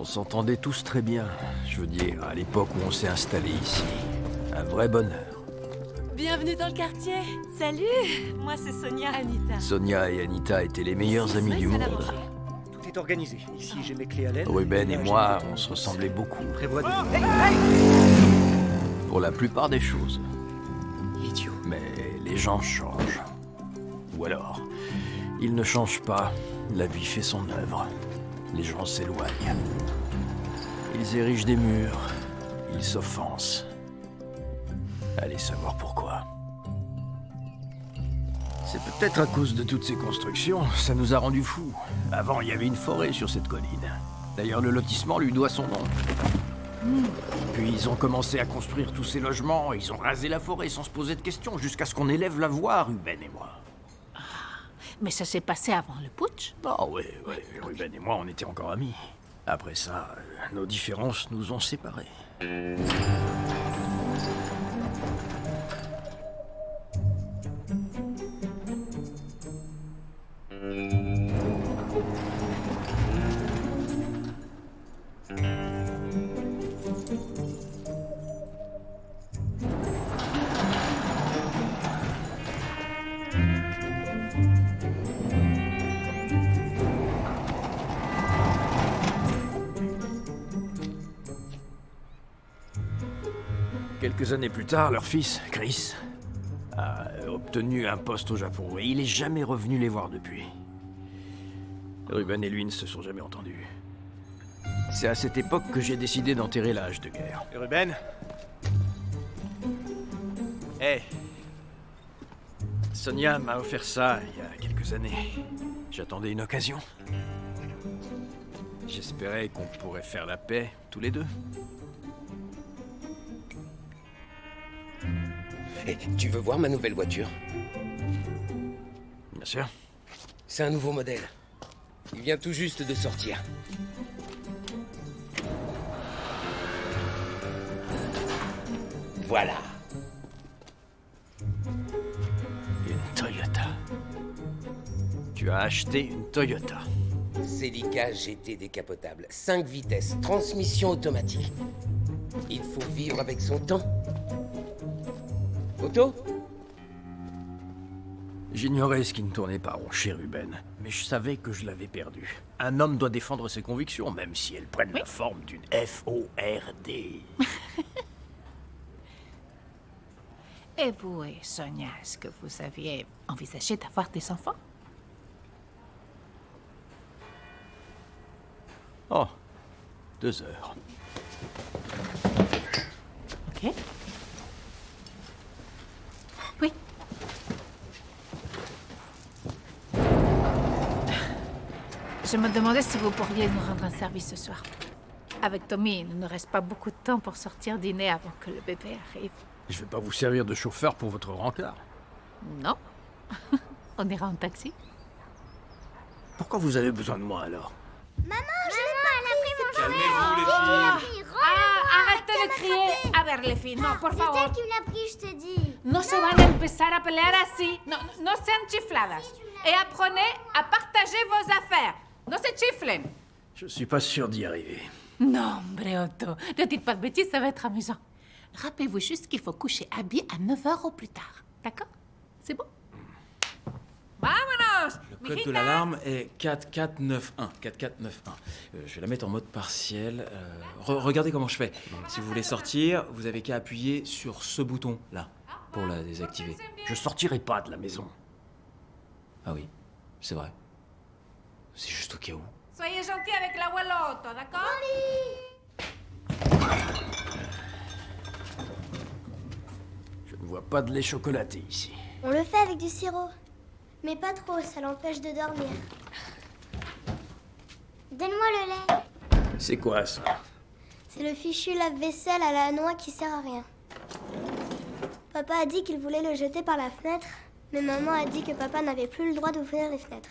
On s'entendait tous très bien. Je veux dire, à l'époque où on s'est installé ici. Un vrai bonheur. Bienvenue dans le quartier. Salut, moi c'est Sonia. Anita. Sonia et Anita étaient les meilleures amies du monde. Tout est organisé. Ici, j'ai mes clés à l'aine. Ruben et là, moi, j'ai mes on se ressemblait beaucoup. On prévoit de... Pour la plupart des choses. Idiot. Mais les gens changent. Ou alors, ils ne changent pas. La vie fait son œuvre. Les gens s'éloignent. Ils érigent des murs. Ils s'offensent. Allez savoir pourquoi. C'est peut-être à cause de toutes ces constructions, ça nous a rendus fous. Avant, il y avait une forêt sur cette colline. D'ailleurs, le lotissement lui doit son nom. Puis ils ont commencé à construire tous ces logements, ils ont rasé la forêt sans se poser de questions, jusqu'à ce qu'on élève la voix, Ruben et moi. Mais ça s'est passé avant le putsch. Ah ouais, Ruben et moi, on était encore amis. Après ça, nos différences nous ont séparés. Quelques années plus tard, leur fils, Chris, a obtenu un poste au Japon et il est jamais revenu les voir depuis. Ruben et lui ne se sont jamais entendus. C'est à cette époque que j'ai décidé d'enterrer l'âge de guerre. Ruben. Hey. Sonia m'a offert ça il y a quelques années. J'attendais une occasion. J'espérais qu'on pourrait faire la paix, tous les deux. Hey, tu veux voir ma nouvelle voiture? Bien sûr. C'est un nouveau modèle. Il vient tout juste de sortir. Voilà. Une Toyota. Tu as acheté une Toyota. Celica GT décapotable. 5 vitesses, transmission automatique. Il faut vivre avec son temps. Auto? J'ignorais ce qui ne tournait pas rond chez Ruben, mais je savais que je l'avais perdu. Un homme doit défendre ses convictions, même si elles prennent la forme d'une F-O-R-D. Et vous, Sonia, est-ce que vous aviez envisagé d'avoir des enfants? Oh, 2 heures. Ok. Oui. Je me demandais si vous pourriez nous rendre un service ce soir. Avec Tommy, il ne reste pas beaucoup de temps pour sortir dîner avant que le bébé arrive. Je vais pas vous servir de chauffeur pour votre rencard. Non. On ira en taxi. Pourquoi vous avez besoin de moi alors? Calmez-vous, les filles. Arrêtez de crier a ver les filles. No, por favor. C'est elle qui me l'a pris, je te dis. No se van a empezar a pelear así. No sean chifladas. Et apprenez à partager vos affaires. No se chiflen. Je suis pas sûr d'y arriver. Non, Otto. Ne dites pas de bêtises, ça va être amusant. Rappelez-vous juste qu'il faut coucher habillé à 9h au plus tard. D'accord? C'est bon? Vámonos! Le code de l'alarme est 4491. 4491. Je vais la mettre en mode partiel. Regardez comment je fais. Si vous voulez sortir, vous avez qu'à appuyer sur ce bouton-là pour la désactiver. Je sortirai pas de la maison. Ah oui, c'est vrai. C'est juste au cas où. Soyez gentil avec l'abuelo Otto, d'accord? Je ne vois pas de lait chocolaté ici. On le fait avec du sirop. Mais pas trop, ça l'empêche de dormir. Donne-moi le lait. C'est quoi ça? C'est le fichu lave-vaisselle à la noix qui sert à rien. Papa a dit qu'il voulait le jeter par la fenêtre, mais maman a dit que papa n'avait plus le droit d'ouvrir les fenêtres.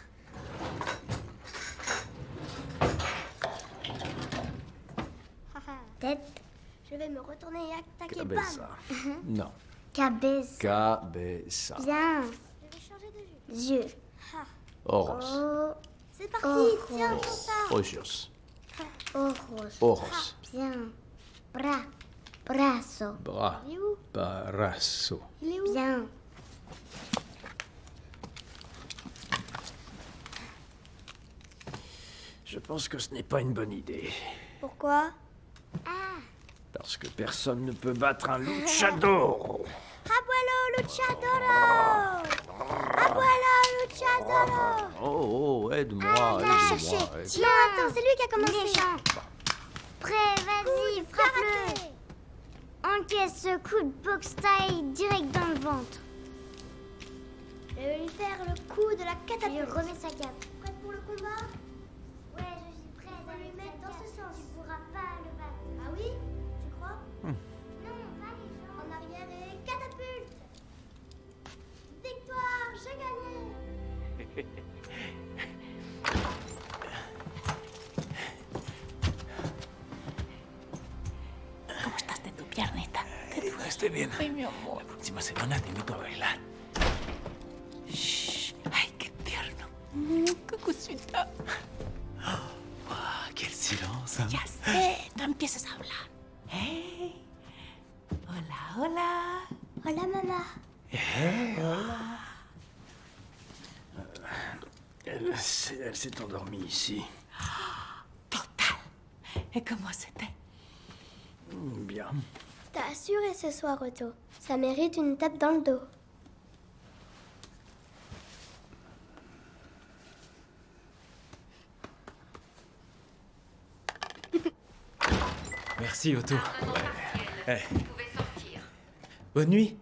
Tête. Je vais me retourner et attaquer. Cabeza. Non. Cabeza. Cabeza. Bien. Je vais changer de jus. Yeux. Oros. Oh. C'est parti. Tiens, prends ça. Precious. Ojos. Ojos. Bien. Brazo. Bras. Il est où? Brazo. Il est où? Bien. Je pense que ce n'est pas une bonne idée. Pourquoi? Parce que personne ne peut battre un luchador. Abuelo luchadoro! Abuelo luchadoro! Oh, aide-moi, Va aide-moi. chercher. aide-moi. Non, attends, c'est lui qui a commencé. Prêt, vas-y, frappe-le. Encaisse ce coup de boxe taille direct dans le ventre. Je vais lui faire le coup de la catapulte. Il remet sa cape. Prête pour le combat? Ouais, je suis prête. On va lui mettre dans ce sens. Tu pourras pas le battre. Ah oui? Tu crois? Non, pas les gens. En arrière et catapulte. Victoire, j'ai gagné. ¿Cómo estás de tu piernita? Estoy bien. Ay, mi amor. La próxima semana te invito a bailar. Shh. Ay, qué tierno. Qué cosita. Quel silence, hein. Ya sé, no empieces a hablar. Hey. Hola, hola. Hola, maman. Elle s'est endormie ici. Total. Et comment c'était? Bien. T'as assuré ce soir, Otto. Ça mérite une tape dans le dos. Merci, Otto. Bonne nuit.